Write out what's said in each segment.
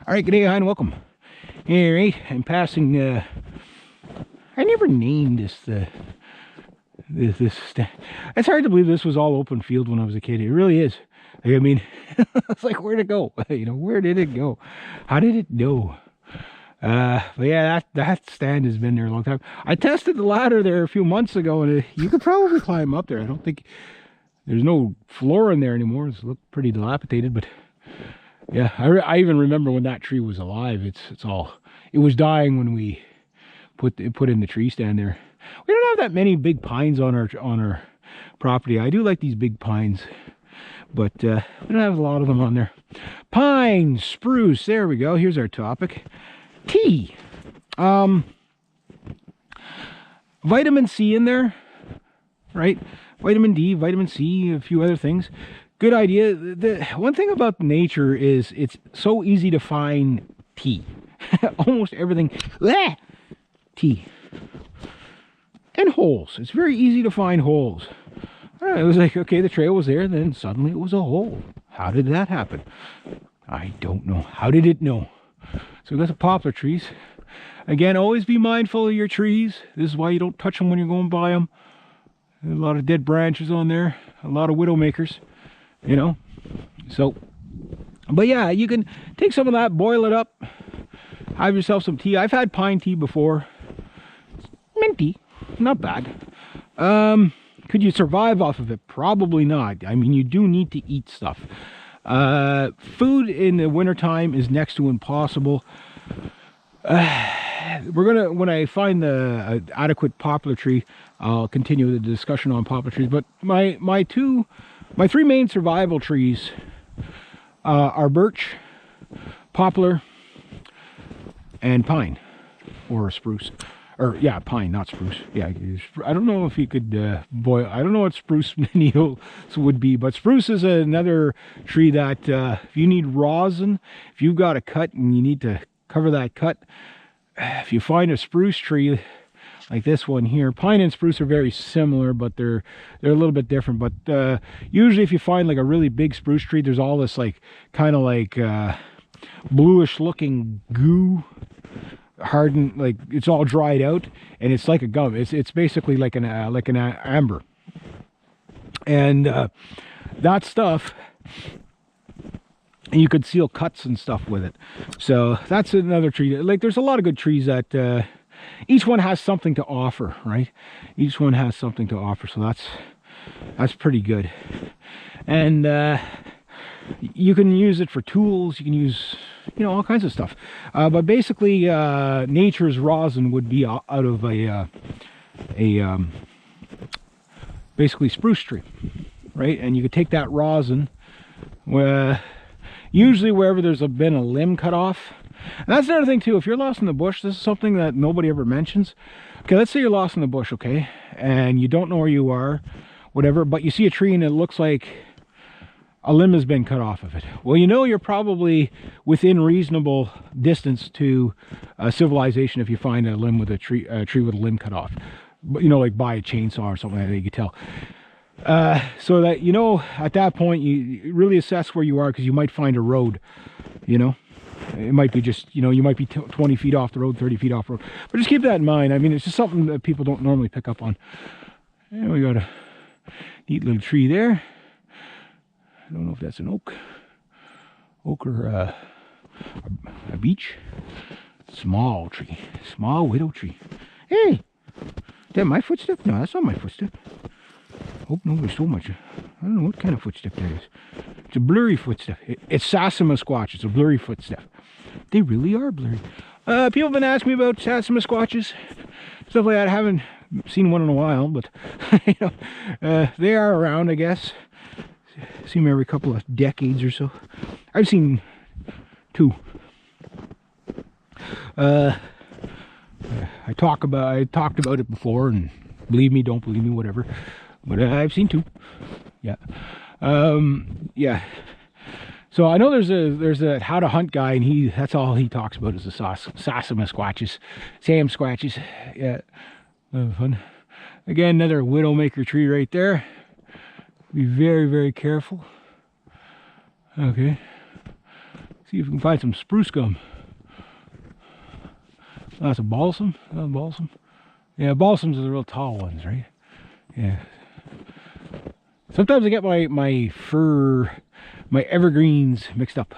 All right, good day, hi, and welcome. All right, I'm passing. I never named this. It's hard to believe this was all open field when I was a kid. It really is. I mean, it's like, where'd it go? You know, where did it go? How did it go? But yeah, that stand has been there a long time. I tested the ladder there a few months ago, and you could probably climb up there. I don't think there's no floor in there anymore. It's looked pretty dilapidated, but. Yeah, I even remember when that tree was alive. It was dying when we put in the tree stand there. We don't have that many big pines on our property. I do like these big pines, but we don't have a lot of them on there. Pine, spruce. There we go. Here's our topic. Tea. Vitamin C in there, right? Vitamin D, vitamin C, a few other things. Good idea. The one thing about nature is it's so easy to find tea. Almost everything. Tea. And holes. It's very easy to find holes. It was like, okay, the trail was there, and then suddenly it was a hole. How did that happen? I don't know. How did it know? So we got the poplar trees. Again, always be mindful of your trees. This is why you don't touch them when you're going by them. There's a lot of dead branches on there. A lot of widowmakers. You know, so, but yeah, you can take some of that, boil it up, have yourself some tea. I've had pine tea before. It's minty, not bad. Could you survive off of it? Probably not. I mean, you do need to eat stuff. Food in the wintertime is next to impossible. When I find the adequate poplar tree, I'll continue the discussion on poplar trees. But my three main survival trees are birch, poplar, and pine, or spruce. Or, yeah, pine, not spruce. Yeah, I don't know if you could boil. I don't know what spruce needles would be, but spruce is another tree that if you need rosin, if you've got a cut and you need to cover that cut, if you find a spruce tree like this one here, pine and spruce are very similar, but they're a little bit different. But usually if you find like a really big spruce tree, there's all this like kind of like bluish looking goo, hardened, like it's all dried out, and it's like a gum. It's basically like an amber, and that stuff, and you could seal cuts and stuff with it. So that's another tree. Like there's a lot of good trees that each one has something to offer, right? Each one has something to offer, so that's pretty good. And you can use it for tools. You can use, you know, all kinds of stuff. But basically, nature's rosin would be out of a basically spruce tree, right? And you could take that rosin, usually wherever there's been a limb cut off. And that's another thing too. If you're lost in the bush, this is something that nobody ever mentions. Okay, let's say you're lost in the bush, okay, and you don't know where you are, whatever, but you see a tree and it looks like a limb has been cut off of it. Well, you know you're probably within reasonable distance to civilization if you find a limb with a tree with a limb cut off. But you know, like by a chainsaw or something like that, you can tell. So that, you know, at that point you really assess where you are, because you might find a road, you know. It might be just, you know, you might be 20 feet off the road, 30 feet off the road. But just keep that in mind. I mean, it's just something that people don't normally pick up on. And we got a neat little tree there. I don't know if that's an oak or a beech. Small tree, small widow tree. Hey, is that my footstep? No, that's not my footstep. Hope nobody stole much. I don't know what kind of footstep that is. It's a blurry footstep. It's Sasquatch. It's a blurry footstep. They really are blurry. People have been asking me about Sasquatches, stuff like that. I haven't seen one in a while, but you know, they are around, I guess. See them every couple of decades or so. I've seen two. I talked about it before, and believe me, don't believe me, whatever. But I've seen two. Yeah. Yeah. So I know there's a how to hunt guy, and that's all he talks about is the Sasquatches, Sam Squatches. Yeah. Fun. Again, another widowmaker tree right there. Be very, very careful. Okay. See if we can find some spruce gum. Oh, that's a balsam. Balsam. Yeah, balsams are the real tall ones, right? Yeah. Sometimes I get my fir, my evergreens mixed up.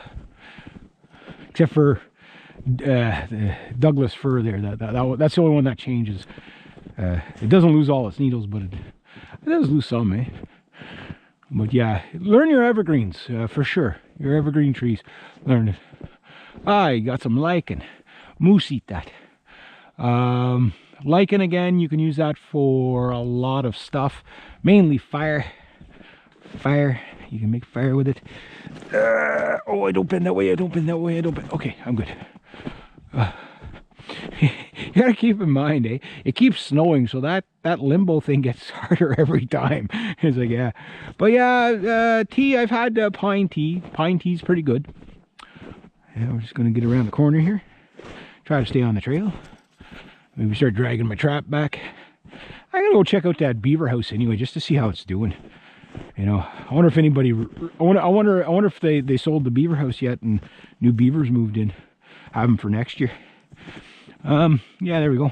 Except for the Douglas fir there. That's the only one that changes. It doesn't lose all its needles, but it does lose some, eh? But yeah, learn your evergreens, for sure. Your evergreen trees, learn it. I got some lichen. Moose eat that. Lichen, again, you can use that for a lot of stuff. Mainly fire. Fire. You can make fire with it. Oh, I don't bend that way. I don't bend that way. I don't bend. Okay, I'm good. You gotta keep in mind, eh? It keeps snowing, so that limbo thing gets harder every time. It's like, yeah. But yeah, tea, I've had pine tea. Pine tea's pretty good. Yeah, we're just gonna get around the corner here. Try to stay on the trail. Maybe start dragging my trap back. I gotta go check out that beaver house anyway, just to see how it's doing. You know, I wonder if anybody, I wonder if they sold the beaver house yet and new beavers moved in. Have them for next year. Yeah, there we go.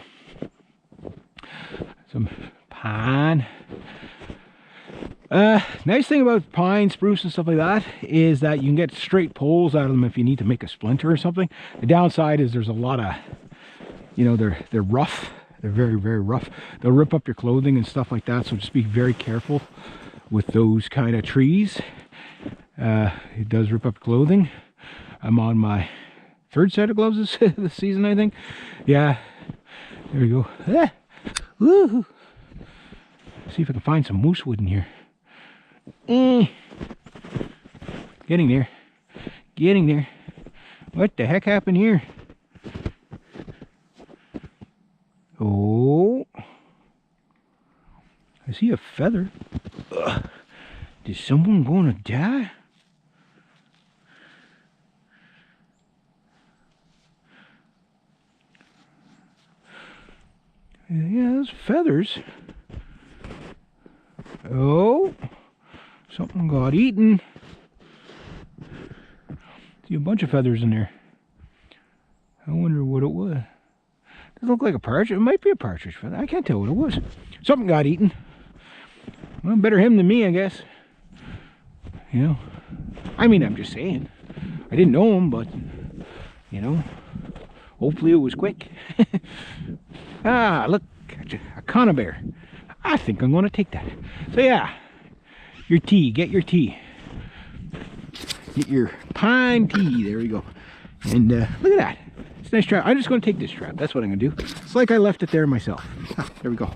Some pine. Nice thing about pine, spruce, and stuff like that is that you can get straight poles out of them if you need to make a splinter or something. The downside is there's a lot of, you know, they're rough. They're very, very rough. They'll rip up your clothing and stuff like that. So just be very careful with those kind of trees. It does rip up clothing. I'm on my third set of gloves this season, I think. Yeah, there we go. Ah, woo-hoo. See if I can find some moose wood in here. Getting there. Getting there. What the heck happened here? Oh, I see a feather. Ugh. Is someone gonna die? Yeah, those feathers. Oh, something got eaten. See a bunch of feathers in there. I wonder what it was. Doesn't look like a partridge. It might be a partridge feather. I can't tell what it was. Something got eaten. Well, better him than me, I guess. You know, I mean, I'm just saying. I didn't know him, but you know, hopefully it was quick. Ah, look, a conibear. I think I'm going to take that. So yeah, your tea. Get your tea. Get your pine tea. There we go. And look at that. It's a nice trap. I'm just going to take this trap. That's what I'm going to do. It's like I left it there myself. There we go.